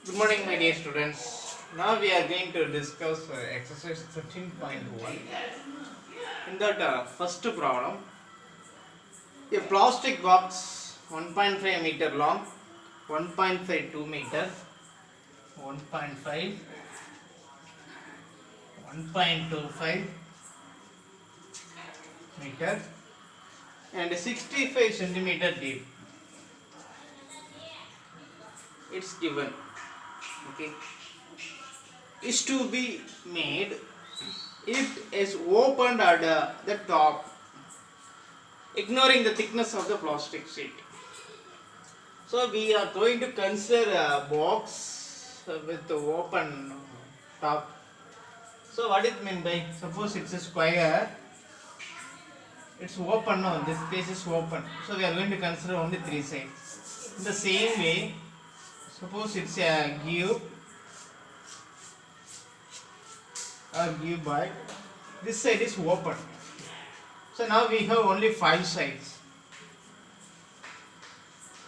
Good morning, my dear students. Now we are going to discuss exercise 13.1. In that first problem, a plastic box 1.5 meter long, 1.52 meter, 1.5, 1.25 meter, and 65 centimeter deep. It's given. Okay. Is to be made. It is opened at the top, ignoring the thickness of the plastic sheet. So we are going to consider a box with the open top. So what it mean by, suppose it's a square, it's open, no, this space is open. So we are going to consider only three sides. In the same way, suppose it's a cube, cuboid, this side is open. So now we have only 5 sides.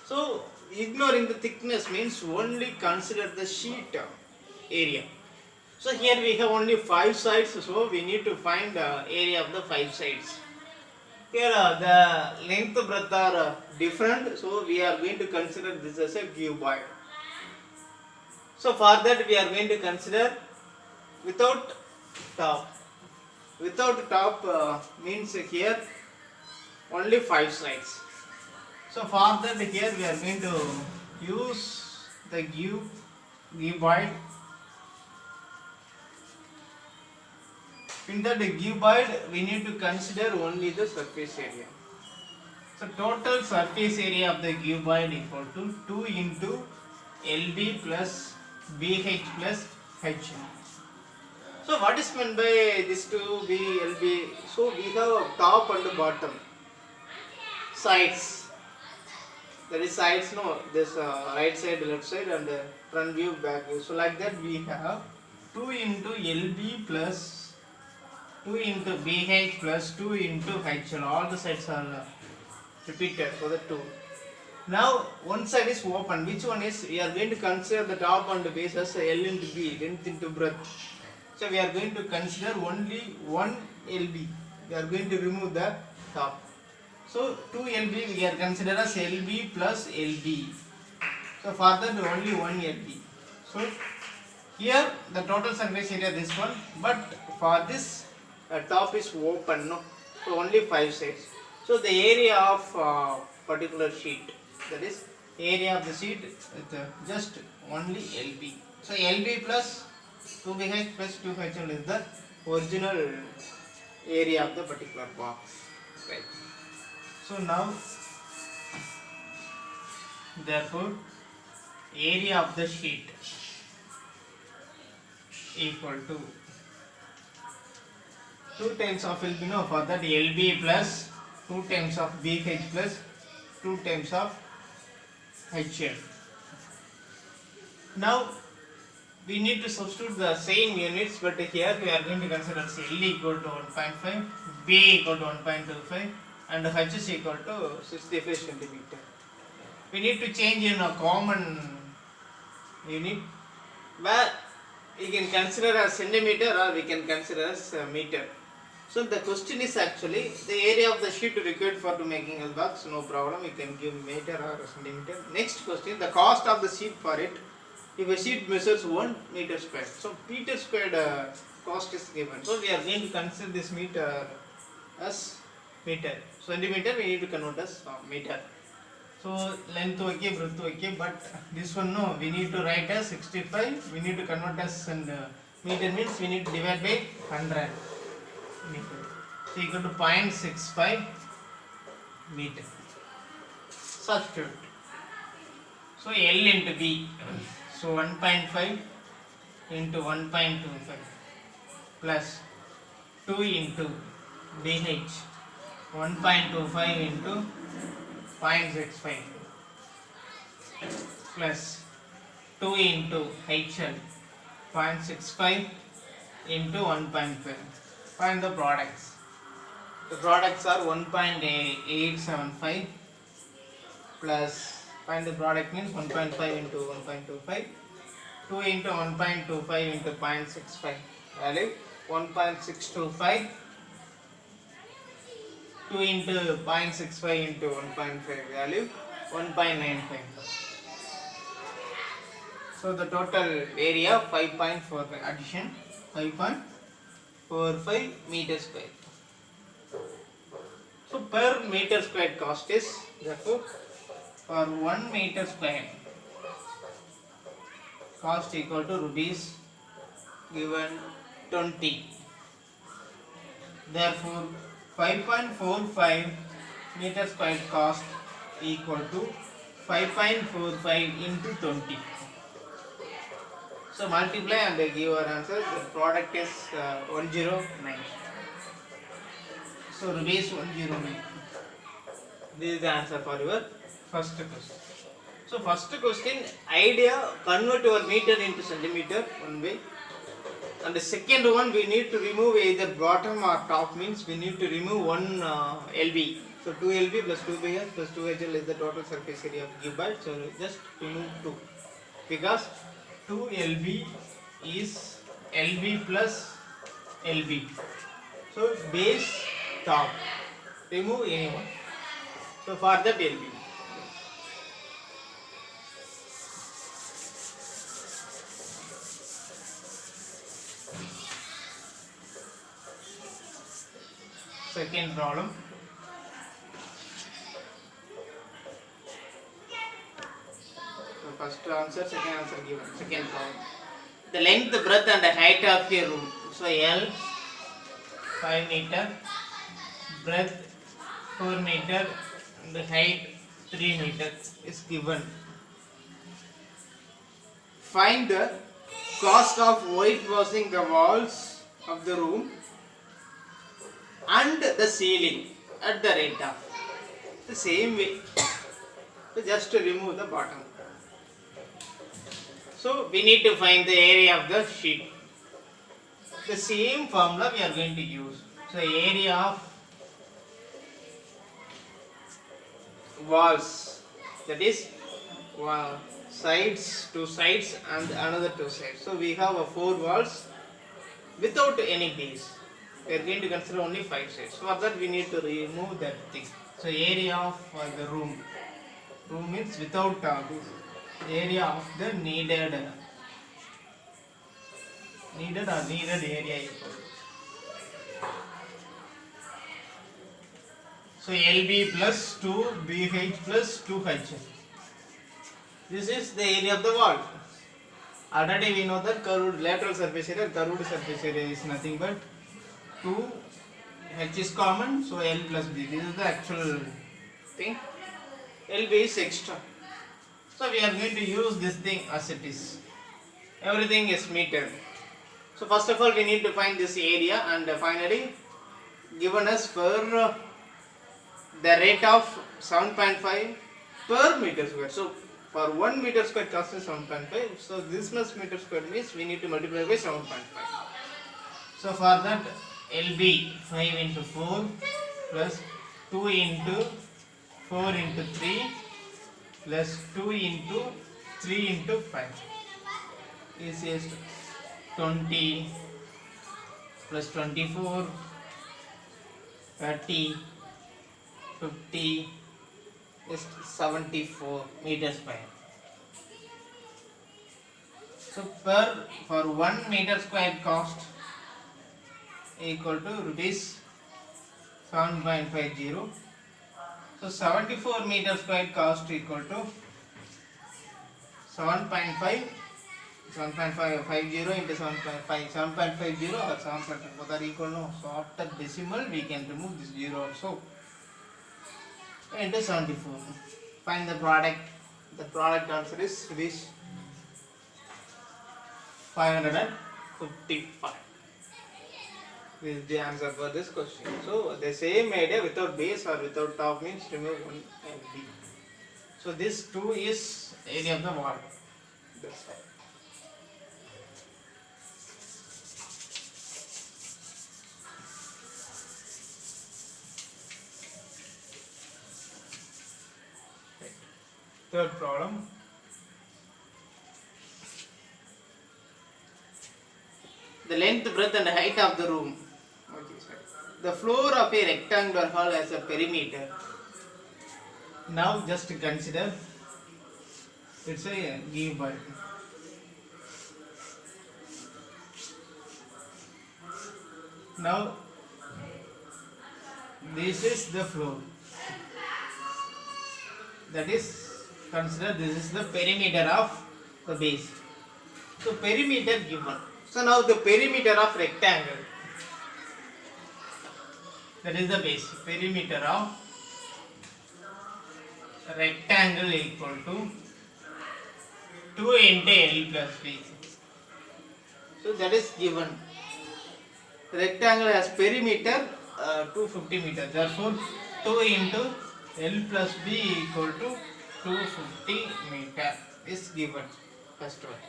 So ignoring the thickness means only consider the sheet area. So here we have only 5 sides, so we need to find the area of the 5 sides. Here the length breadth are different, so we are going to consider this as a cuboid. So for that we are going to consider without top. Without top means here only 5 sides. So for that here we are going to use the cuboid. In that cuboid we need to consider only the surface area. So total surface area of the cuboid equal to 2 into LB plus BH plus H. So what is meant by this 2B, LB? So we have top and bottom sides. There is sides, no, this right side, left side, and front view, back view. So like that we have 2 into LB plus 2 into BH plus 2 into HL. All the sides are repeated for the 2. Now one side is open. Which one is? We are going to consider the top and the base as L into B, length into breadth. So we are going to consider only 1 LB. We are going to remove the top. So 2 LB we are considered as LB plus LB. So for that only 1 LB. So here the total surface area this one, but for this top is open, no. So only 5 sides. So the area of particular sheet, that is area of the sheet with just only LB. So LB plus 2BH plus 2HL is the original area of the particular box. Right. So now, therefore, area of the sheet equal to 2 times of LB, no, for that LB plus 2 times of BH plus 2 times of HL. Now we need to substitute the same units, but here we are going to consider L equal to 1.5, B equal to 1.25 and H is equal to 65 centimeter. We need to change in a common unit where we can consider as centimeter or we can consider as meter. So the question is actually the area of the sheet required for to making a box. No problem, you can give meter or centimeter. Next question, the cost of the sheet for it. If a sheet measures 1 meter square, so meter squared cost is given. So we are going to consider this meter as meter. Centimeter we need to convert as meter. So length okay, breadth okay, but this one no, we need to write as 65. We need to convert as meter means we need to divide by 100 meter. So equal to 0.65 meter. Substitute. So L into B. So 1.5 into 1.25 plus 2 into BH 1.25 into 0.65 plus 2 into HL 0.65 into 1.5. Find the products. The products are 1.875 plus, find the product means 1.5 into 1.25 2 into 1.25 into 0.65 value 1.625, 2 into 0.65 into 1.5 value 1.95. So the total area 5.45, addition 5.45 meters square. So per meter square cost is, therefore for 1 meter square cost equal to rupees given 20. Therefore 5.45 meter square cost equal to 5.45 into 20. So multiply and they give our answer. The product is 109. So rupees 109. This is the answer for your first question. So first question, idea, convert your meter into centimeter one way. And the second one, we need to remove either bottom or top, means we need to remove one LB. So 2 LB plus 2 BS plus 2 HL is the total surface area of cuboid. So just remove 2, because 2 LB is LB plus LB. So base, top, remove anyone. So for that LB. Second problem. So first answer, second answer given. Second problem. The length, the breadth and the height of your room. So L 5 meter, breadth 4 meter, and the height 3 meter is given. Find the cost of whitewashing the walls of the room and the ceiling at the rate of. The same way, so just to remove the bottom. So we need to find the area of the sheet. The same formula we are going to use. So area of walls, that is sides, 2 sides and another 2 sides. So we have 4 walls without any base. We are going to consider only 5 sides. For that we need to remove that thing. So area of the room. Room means without base. Area of the needed area equal. So LB plus 2 BH plus 2H. This is the area of the wall. Already we know that curved lateral surface area, curved surface area is nothing but 2 H is common, so L plus B. This is the actual thing. LB is extra. So we are going to use this thing as it is. Everything is meter. So first of all we need to find this area, and finally given us for the rate of 7.5 per meter square. So for 1 meter square cost is 7.5. So this much meter square means we need to multiply by 7.5. So for that LB 5 into 4 plus 2 into 4 into 3 plus 2 into 3 into 5 is 20 plus 24 30 50 is 74 meters square. So for 1 meter square cost equal to rupees 7.50. So 74 meter square cost equal to 7.50 into 7.5, 7.50 or 7.5, both are equal. No, so after decimal we can remove this 0 also. Into 74. Find the product. The product answer is rupees 555. This is the answer for this question. So the same idea, without base or without top means remove 1 and B. So this 2 is area of the wall. That's right. Third problem. the length, breadth and height of the room. Okay, sorry. The floor of a rectangular hall has a perimeter. Now just consider, it's a given. Now this is the floor. That is, consider this is the perimeter of the base. So perimeter given. So now the perimeter of rectangle, that is the base. Perimeter of rectangle equal to 2 into L plus B. So that is given. Rectangle has perimeter 250 meters. Therefore 2 into L plus B equal to 250 meter is given. First one.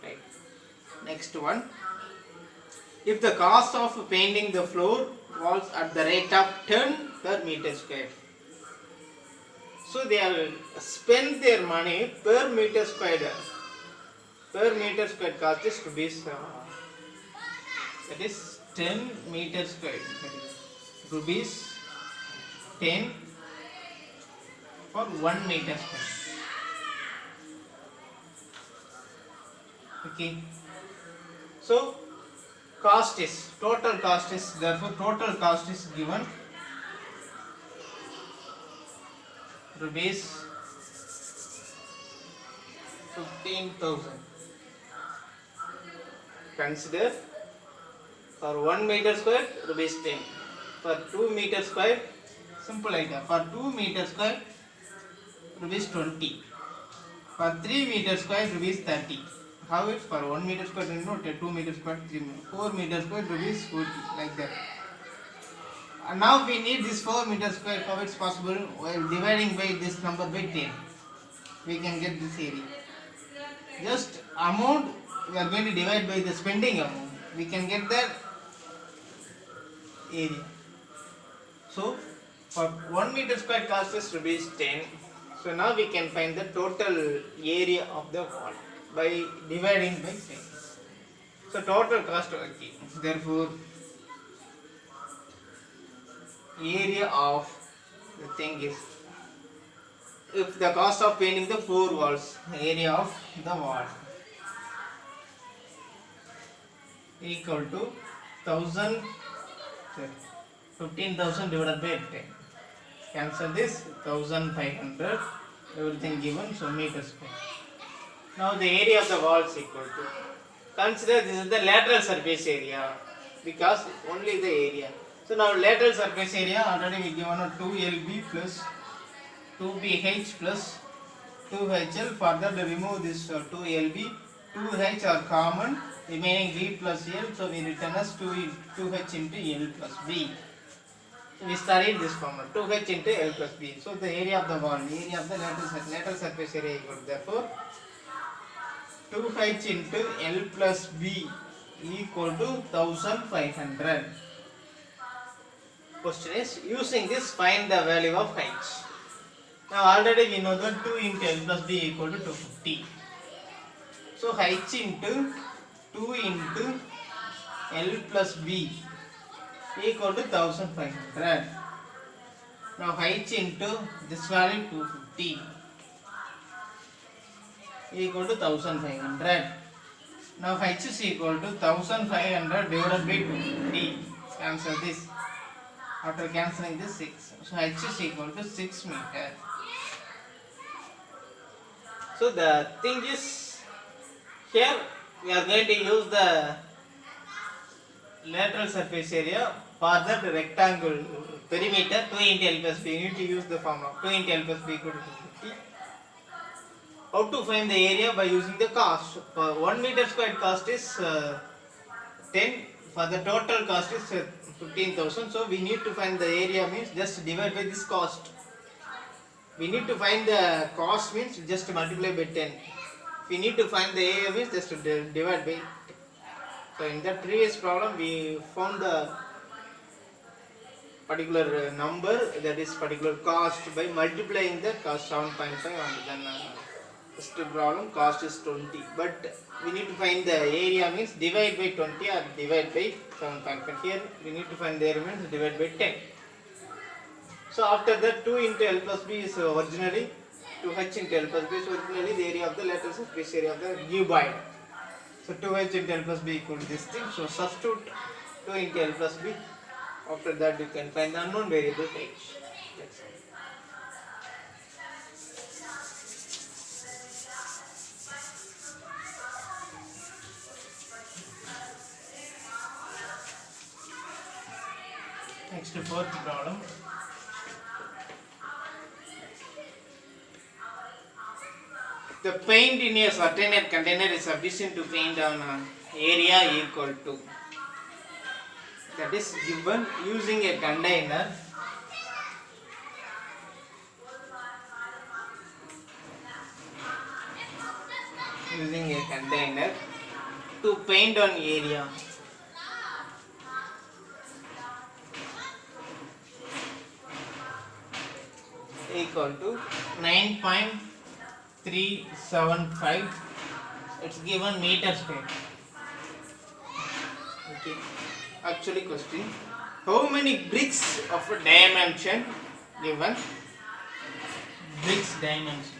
Right. Next one. If the cost of painting the floor walls at the rate of 10 per meter square. So they have spent their money per meter square. Per meter square cost is rupees. That is 10 meter square. Rupees 10 for 1 meter square. Okay. So total cost is, therefore total cost is given rupees 15,000. Consider for 1 meter square rupees 10. For 2 meter square, simple idea. For 2 meter square rupees 20. For 3 meter square rupees 30. How it's for 1 meter square, no, 2 meter square, 3 meter, 4 meter square rupees 40, like that. And now we need this 4 meter square. How it's possible? While dividing by this number by 10, we can get this area. Just amount we are going to divide by the spending amount. We can get that area. So for 1 meter square cost is rupees 10. So now we can find the total area of the wall by dividing by 10. So total cost, okay. Therefore area of the thing is, if the cost of painting the 4 walls, area of the wall equal to 15,000 divided by 10. Cancel this, 1,500, everything given, so meter square. Now the area of the wall is equal to, consider this is the lateral surface area, because only the area. So now lateral surface area already we given a 2LB plus 2BH plus 2HL. Further to remove this 2LB, 2H are common, remaining B plus L. So we return as 2H into L plus B. So we studied this formula, 2H into L plus B. So the area of the wall, area of the lateral surface area equal to, therefore 2H into L plus B equal to 1,500. Question is, using this find the value of H. Now already we know that 2 into L plus B equal to 250. So H into 2 into L plus B equal to 1,500. Now H into this value 250 equal to 1,500. Now H is equal to 1,500 divided by 250. Cancel this. After cancelling this 6. So H is equal to 6 meter. So the thing is, here we are going to use the lateral surface area for that rectangle perimeter 2 into L plus B. You need to use the formula 2 into L plus B equal to 250. How to find the area? By using the cost. For 1 meter square cost is 10. For the total cost is 15,000. So we need to find the area, means just divide by this cost. We need to find the cost, means just multiply by 10. We need to find the area, means just divide by 10. So in the previous problem we found the particular number, that is particular cost, by multiplying the cost 7.5 and then First problem, cost is 20, but we need to find the area, means divide by 20 or divide by 7.5. Here we need to find the area, means divide by 10. So after that 2 into L plus B is originally 2h into L plus B is originally the area of the lateral surface area of the cuboid. So 2h into L plus B equal to this thing. So substitute 2 into L plus B. After that you can find the unknown variable h. That's all. Next, fourth problem. The paint in a certain container is sufficient to paint on an area equal to. That is given using a container. Using a container to paint on area. Equal to 9.375. It's given meter square. Okay. Actually, question: how many bricks of a dimension given? Bricks dimension.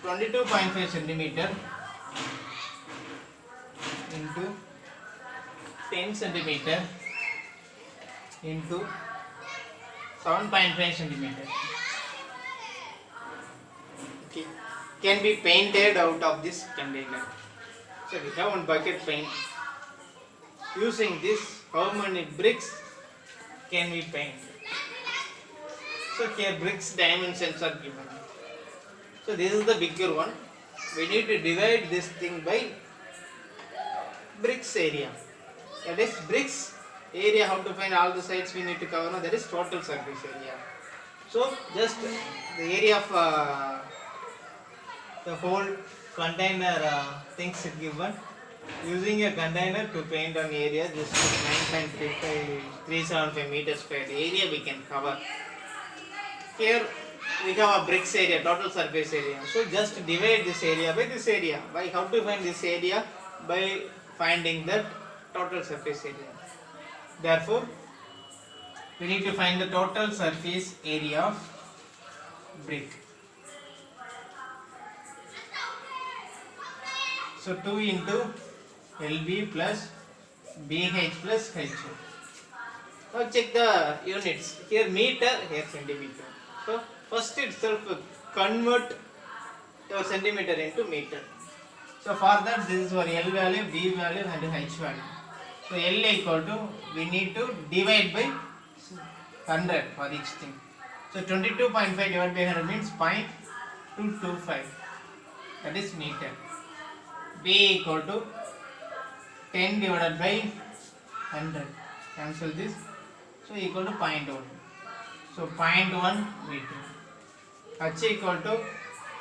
22.5 centimeter into 10 centimeter into 7.5 centimeter. Okay, can be painted out of this container. So we have one bucket paint. Using this, how many bricks can we paint? So here bricks dimensions are given. So this is the bigger one. We need to divide this thing by bricks area. That is bricks area. How to find all the sides we need to cover? No, that is total surface area. So just the area of the whole container things is given. Using a container to paint on area, just 9.375 meters square area we can cover. Here we have a bricks area, total surface area. So just divide this area by this area. By how to find this area? By finding that total surface area. Therefore, we need to find the total surface area of brick. So 2 into LB plus BH plus HO. Now check the units. Here meter, here centimeter. So first itself convert your centimeter into meter. So for that, this is for L value, B value and H value. So L equal to, we need to divide by 100 for each thing. So 22.5 divided by 100 means 0.225. That is meter. B equal to 10 divided by 100. Cancel this. So equal to 0.1. So 0.1 meter. H equal to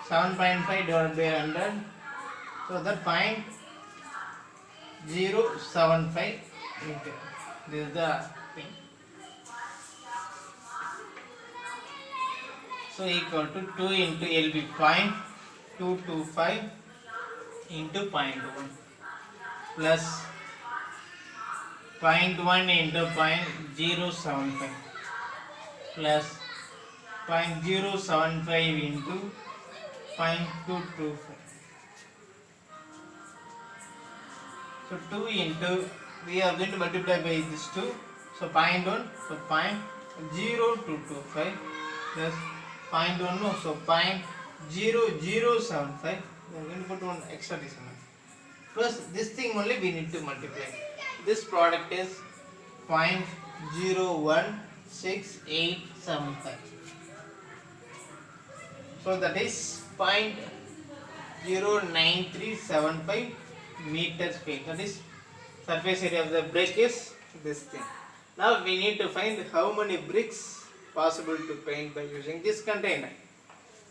7.5 divided by 100. So that 0.075 meter. This is the thing. So equal to 2 into LB, 0.225 into 0.1 plus 0.1 into 0.075 plus 0.075 into 0.225. So 2 into, we are going to multiply by this 2. So 0.1, so 0.0225 plus 0.1, no, so 0.0075. We are going to put one extra decimal. Plus this thing only we need to multiply. This product is 0.016875. So that is 0.09375 meters square. That is surface area of the brick is this thing. Now we need to find how many bricks possible to paint by using this container.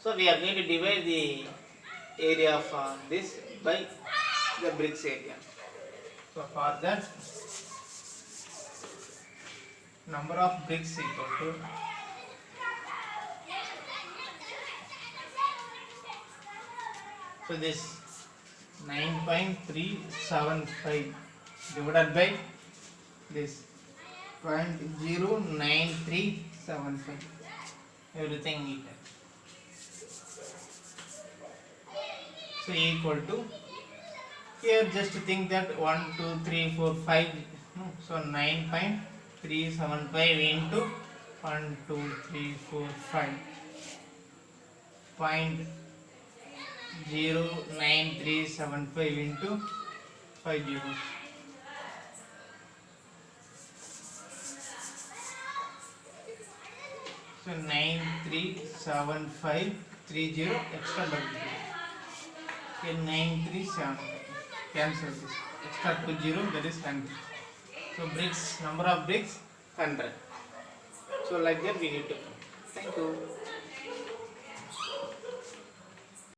So we are going to divide the area of this by the bricks area. So for that, number of bricks equal to so this 9.375 divided by this 0.09375 everything equal. So equal to here just think that 1 2 3 4 5 no, so 9.375 into 1 2 3 4 5 0.09375 into 5 zeros. So 93750 extra double zero. Okay, 9375. Cancel this. Extra 2 zero, that is 100. So bricks, number of bricks 100. So like that we need to. Thank you.